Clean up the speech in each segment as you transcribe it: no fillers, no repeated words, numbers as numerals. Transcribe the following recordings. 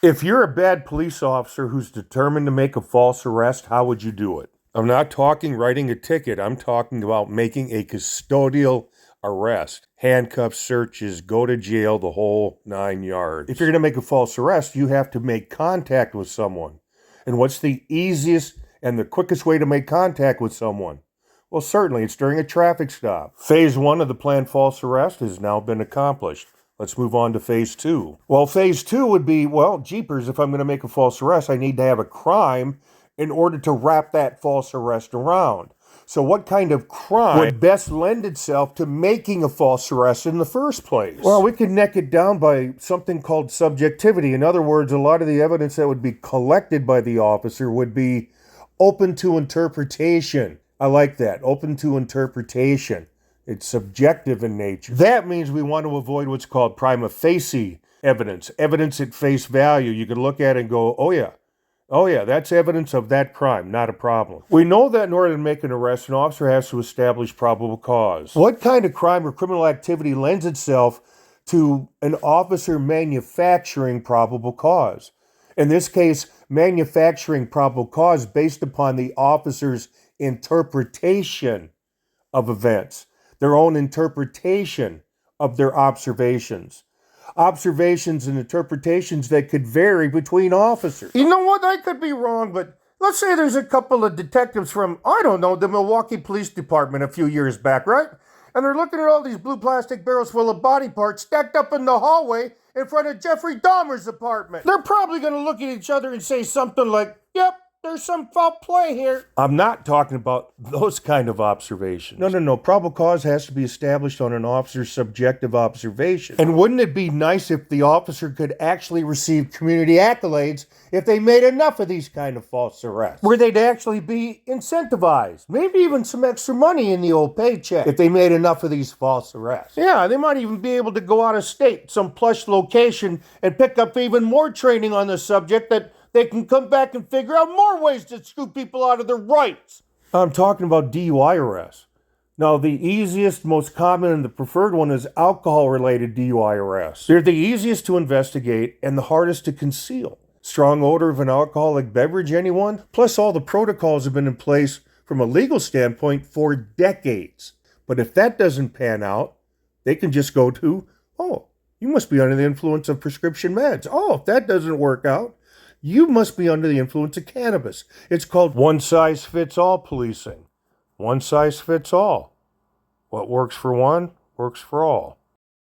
If you're a bad police officer who's determined to make a false arrest, how would you do it? I'm not talking writing a ticket. I'm talking about making a custodial arrest. Handcuffs, searches, go to jail, the whole 9 yards. If you're going to make a false arrest, you have to make contact with someone. And what's the easiest and the quickest way to make contact with someone? Well, certainly, it's during a traffic stop. Phase 1 of the planned false arrest has now been accomplished. Let's move on to phase 2. Well, phase 2 would be, well, jeepers, if I'm going to make a false arrest, I need to have a crime in order to wrap that false arrest around. So what kind of crime would best lend itself to making a false arrest in the first place? Well, we could neck it down by something called subjectivity. In other words, a lot of the evidence that would be collected by the officer would be open to interpretation. I like that, open to interpretation. It's subjective in nature. That means we want to avoid what's called prima facie evidence, evidence at face value. You can look at it and go, oh yeah, that's evidence of that crime, not a problem. We know that in order to make an arrest, an officer has to establish probable cause. What kind of crime or criminal activity lends itself to an officer manufacturing probable cause? In this case, manufacturing probable cause based upon the officer's interpretation of events, their own interpretation of their observations. Observations and interpretations that could vary between officers. You know what? I could be wrong, but let's say there's a couple of detectives from, I don't know, the Milwaukee Police Department a few years back, right? And they're looking at all these blue plastic barrels full of body parts stacked up in the hallway in front of Jeffrey Dahmer's apartment. They're probably going to look at each other and say something like, yep, there's some foul play here. I'm not talking about those kind of observations. No. Probable cause has to be established on an officer's subjective observation. And wouldn't it be nice if the officer could actually receive community accolades if they made enough of these kind of false arrests? Where they'd actually be incentivized. Maybe even some extra money in the old paycheck if they made enough of these false arrests. Yeah, they might even be able to go out of state, some plush location, and pick up even more training on the subject that they can come back and figure out more ways to screw people out of their rights. I'm talking about DUI arrests. Now, the easiest, most common, and the preferred one is alcohol-related DUI arrests. They're the easiest to investigate and the hardest to conceal. Strong odor of an alcoholic beverage, anyone? Plus, all the protocols have been in place from a legal standpoint for decades. But if that doesn't pan out, they can just go to, oh, you must be under the influence of prescription meds. Oh, if that doesn't work out, you must be under the influence of cannabis. It's called one-size-fits-all policing. One size fits all. What works for one, works for all.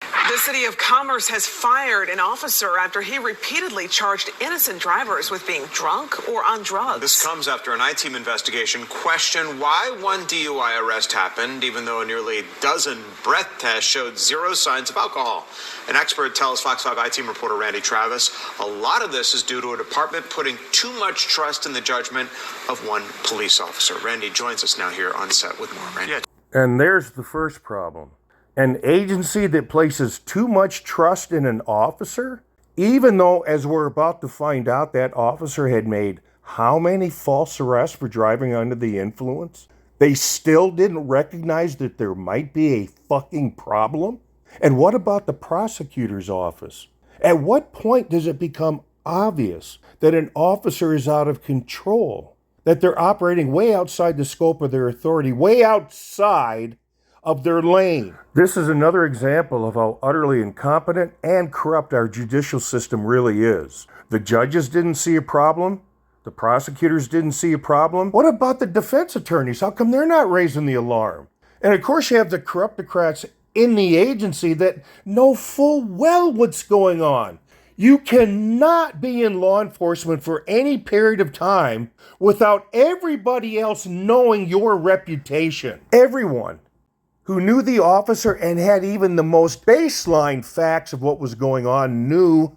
The City of Commerce has fired an officer after he repeatedly charged innocent drivers with being drunk or on drugs. This comes after an I-Team investigation questioned why one DUI arrest happened, even though a nearly dozen breath tests showed zero signs of alcohol. An expert tells Fox 5 I-Team reporter Randy Travis a lot of this is due to a department putting too much trust in the judgment of one police officer. Randy joins us now here on set with more. Randy. And there's the first problem. An agency that places too much trust in an officer, even though, as we're about to find out, that officer had made how many false arrests for driving under the influence, they still didn't recognize that there might be a fucking problem? And what about the prosecutor's office? At what point does it become obvious that an officer is out of control, that they're operating way outside the scope of their authority, way outside of their lane? This is another example of how utterly incompetent and corrupt our judicial system really is. The judges didn't see a problem. The prosecutors didn't see a problem. What about the defense attorneys? How come they're not raising the alarm? And of course you have the corruptocrats in the agency that know full well what's going on. You cannot be in law enforcement for any period of time without everybody else knowing your reputation. Everyone who knew the officer and had even the most baseline facts of what was going on knew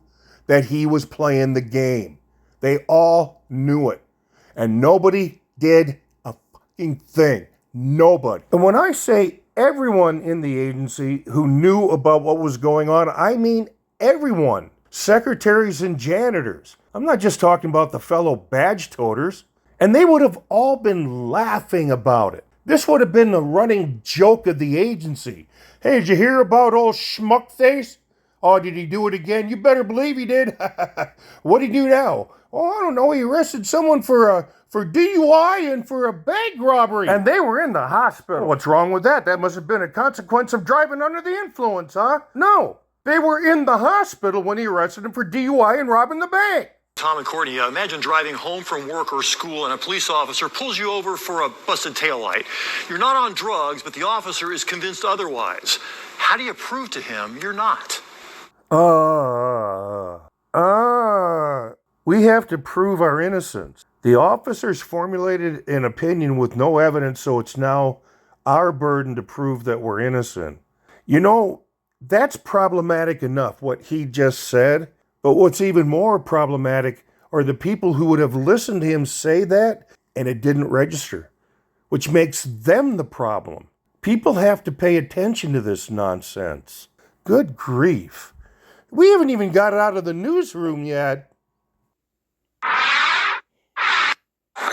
that he was playing the game. They all knew it. And nobody did a fucking thing. Nobody. And when I say everyone in the agency who knew about what was going on, I mean everyone. Secretaries and janitors. I'm not just talking about the fellow badge toters. And they would have all been laughing about it. This would have been the running joke of the agency. Hey, did you hear about old Schmuckface? Oh, did he do it again? You better believe he did. What'd he do now? Oh, I don't know. He arrested someone for DUI and for a bank robbery. And they were in the hospital. Well, what's wrong with that? That must have been a consequence of driving under the influence, huh? No. They were in the hospital when he arrested him for DUI and robbing the bank. Tom and Courtney, imagine driving home from work or school and a police officer pulls you over for a busted taillight. You're not on drugs, but the officer is convinced otherwise. How do you prove to him you're not? We have to prove our innocence. The officers formulated an opinion with no evidence, so it's now our burden to prove that we're innocent. You know, that's problematic enough, what he just said. But what's even more problematic are the people who would have listened to him say that and it didn't register, which makes them the problem. People have to pay attention to this nonsense. Good grief. We haven't even got it out of the newsroom yet. I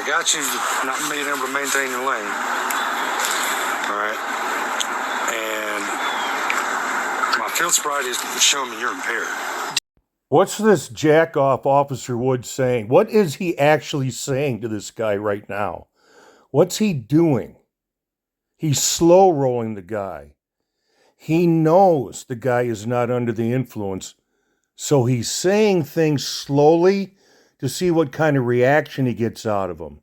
got you not being able to maintain your lane. All right. And my field sobriety is showing me you're impaired. What's this jack-off Officer Wood saying? What is he actually saying to this guy right now? What's he doing? He's slow-rolling the guy. He knows the guy is not under the influence, so he's saying things slowly to see what kind of reaction he gets out of him.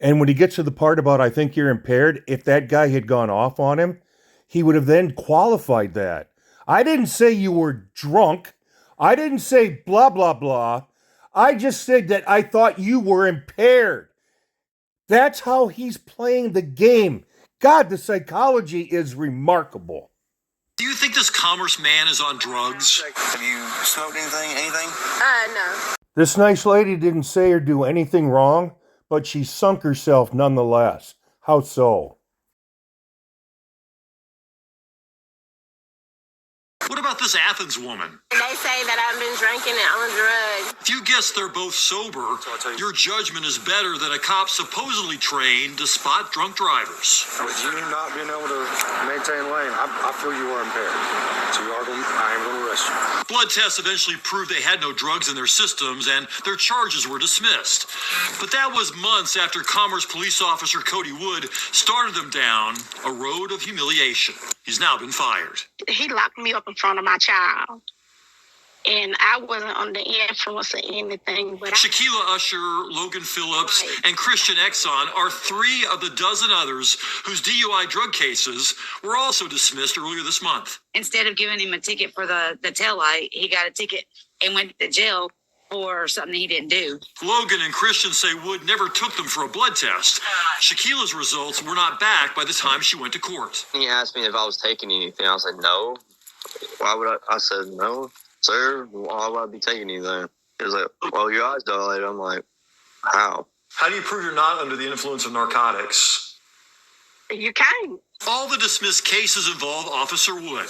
And when he gets to the part about, I think you're impaired, if that guy had gone off on him, he would have then qualified that. I didn't say you were drunk. I didn't say blah, blah, blah. I just said that I thought you were impaired. That's how he's playing the game. God, the psychology is remarkable. Do you think this commerce man is on drugs? Have you smoked anything? No. This nice lady didn't say or do anything wrong, but she sunk herself nonetheless. How so? What about this Athens woman? They say that I've been drinking and on drugs. If you guess they're both sober, your judgment is better than a cop supposedly trained to spot drunk drivers. With you not being able to maintain lane, I feel you are impaired. So I am going to arrest you. Blood tests eventually proved they had no drugs in their systems and their charges were dismissed. But that was months after Commerce Police Officer Cody Wood started them down a road of humiliation. He's now been fired. He locked me up in front of my child. And I wasn't under the influence of anything. But Shaquila Usher, Logan Phillips, and Christian Exxon are three of the dozen others whose DUI drug cases were also dismissed earlier this month. Instead of giving him a ticket for the taillight, he got a ticket and went to jail for something he didn't do. Logan and Christian say Wood never took them for a blood test. Shaquila's results were not back by the time she went to court. He asked me if I was taking anything. I said, no. Why would I said, no, sir. Why would I be taking anything? He was like, well, your eyes dilated. I'm like, how? How do you prove you're not under the influence of narcotics? you can't. All the dismissed cases involve Officer Wood.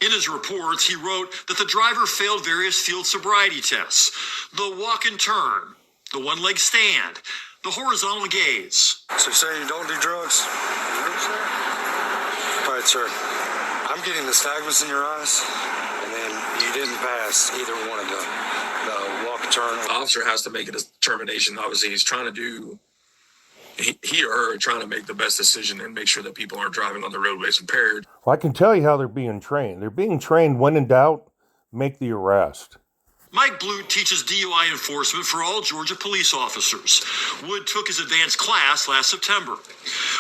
In his reports, he wrote that the driver failed various field sobriety tests, the walk and turn, the one-leg stand, the horizontal gaze. So you say you don't do drugs? No, sir. All right, sir. I'm getting the nystagmus in your eyes, and then you didn't pass either one of them. The walk and turn. The officer has to make a determination. Obviously, he's trying to do... He or her trying to make the best decision and make sure that people aren't driving on the roadways impaired. Well, I can tell you how they're being trained. They're being trained, when in doubt, make the arrest. Mike Blute teaches DUI enforcement for all Georgia police officers. Wood took his advanced class last September.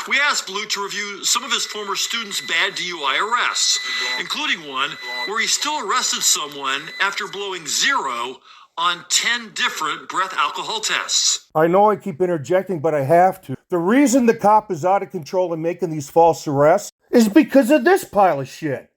We asked Blute to review some of his former students' bad DUI arrests, including one where he still arrested someone after blowing 0 on 10 different breath alcohol tests. I know I keep interjecting, but I have to. The reason the cop is out of control and making these false arrests is because of this pile of shit.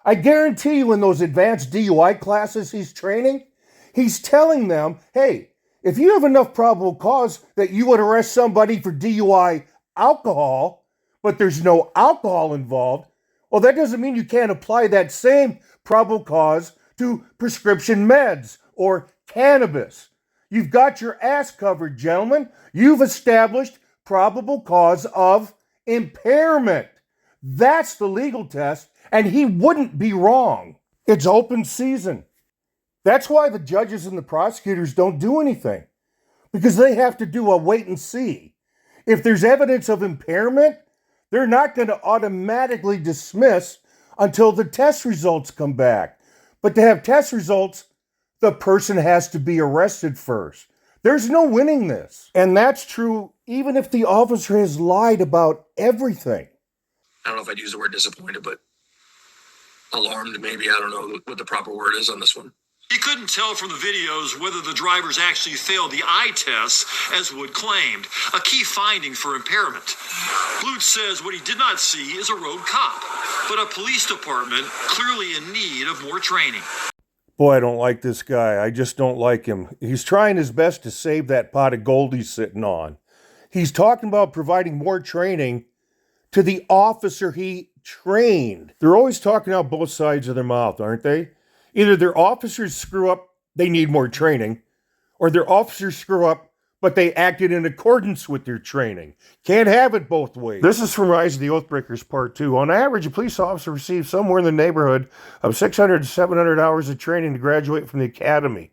I guarantee you in those advanced DUI classes he's training, he's telling them, hey, if you have enough probable cause that you would arrest somebody for DUI alcohol, but there's no alcohol involved, well, that doesn't mean you can't apply that same probable cause to prescription meds or cannabis. You've got your ass covered, gentlemen. You've established probable cause of impairment. That's the legal test, and he wouldn't be wrong. It's open season. That's why the judges and the prosecutors don't do anything, because they have to do a wait and see. If there's evidence of impairment, they're not going to automatically dismiss until the test results come back. But to have test results, the person has to be arrested first. There's no winning this. And that's true even if the officer has lied about everything. I don't know if I'd use the word disappointed, but alarmed, maybe. I don't know what the proper word is on this one. He couldn't tell from the videos whether the drivers actually failed the eye test, as Wood claimed, a key finding for impairment. Blute says what he did not see is a road cop, but a police department clearly in need of more training. Boy, I don't like this guy. I just don't like him. He's trying his best to save that pot of gold he's sitting on. He's talking about providing more training to the officer he trained. They're always talking out both sides of their mouth, aren't they? Either their officers screw up, they need more training, or their officers screw up, but they acted in accordance with their training. Can't have it both ways. This is from Rise of the Oathbreakers Part 2. On average, a police officer receives somewhere in the neighborhood of 600 to 700 hours of training to graduate from the academy.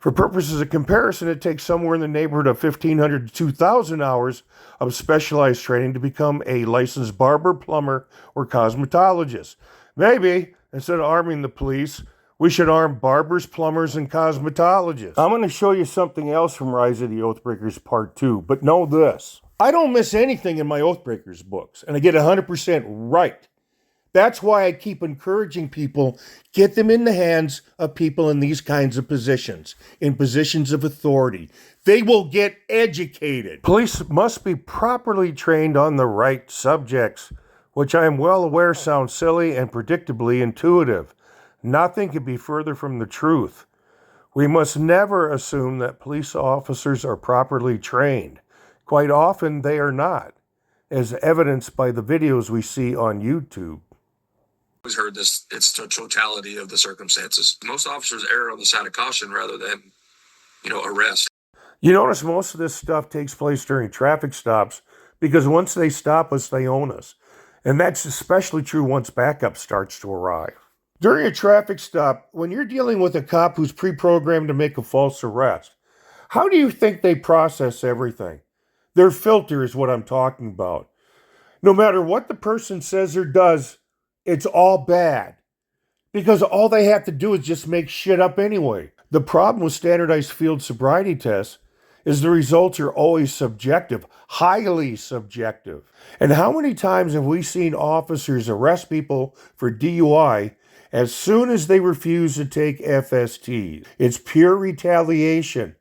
For purposes of comparison, it takes somewhere in the neighborhood of 1,500 to 2,000 hours of specialized training to become a licensed barber, plumber, or cosmetologist. Maybe, instead of arming the police, we should arm barbers, plumbers, and cosmetologists. I'm going to show you something else from Rise of the Oathbreakers Part 2, but know this. I don't miss anything in my Oathbreakers books, and I get 100% right. That's why I keep encouraging people, get them in the hands of people in these kinds of positions, in positions of authority. They will get educated. Police must be properly trained on the right subjects, which I am well aware sounds silly and predictably intuitive. Nothing could be further from the truth. We must never assume that police officers are properly trained. Quite often they are not, as evidenced by the videos we see on YouTube. I've heard this, it's the totality of the circumstances. Most officers err on the side of caution rather than, arrest. You notice most of this stuff takes place during traffic stops because once they stop us, they own us. And that's especially true once backup starts to arrive. During a traffic stop, when you're dealing with a cop who's pre-programmed to make a false arrest, how do you think they process everything? Their filter is what I'm talking about. No matter what the person says or does, it's all bad. Because all they have to do is just make shit up anyway. The problem with standardized field sobriety tests is the results are always subjective, highly subjective. And how many times have we seen officers arrest people for DUI as soon as they refuse to take FSTs? It's pure retaliation,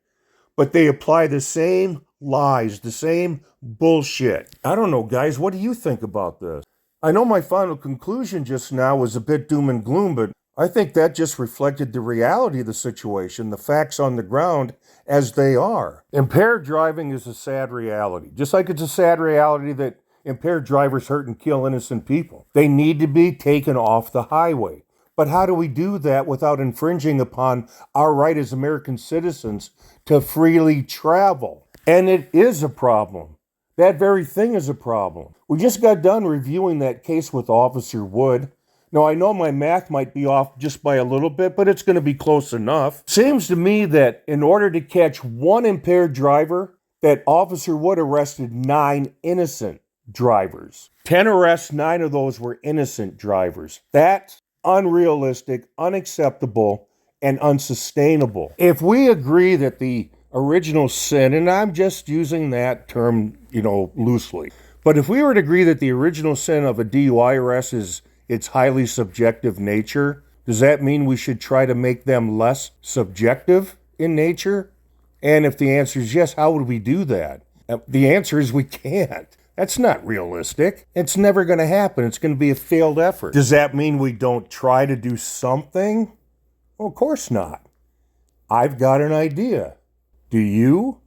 but they apply the same lies, the same bullshit. I don't know, guys, what do you think about this? I know my final conclusion just now was a bit doom and gloom, but I think that just reflected the reality of the situation, the facts on the ground as they are. Impaired driving is a sad reality, just like it's a sad reality that impaired drivers hurt and kill innocent people. They need to be taken off the highway. But how do we do that without infringing upon our right as American citizens to freely travel? And it is a problem. That very thing is a problem. We just got done reviewing that case with Officer Wood. Now, I know my math might be off just by a little bit, but it's going to be close enough. Seems to me that in order to catch one impaired driver, that Officer Wood arrested 9 innocent drivers. 10 arrests, 9 of those were innocent drivers. That's unrealistic, unacceptable, and unsustainable. If we agree that the original sin, and I'm just using that term, loosely, but if we were to agree that the original sin of a DUI arrest is its highly subjective nature, does that mean we should try to make them less subjective in nature? And if the answer is yes, how would we do that? The answer is we can't. That's not realistic. It's never going to happen. It's going to be a failed effort. Does that mean we don't try to do something? Well, of course not. I've got an idea. Do you?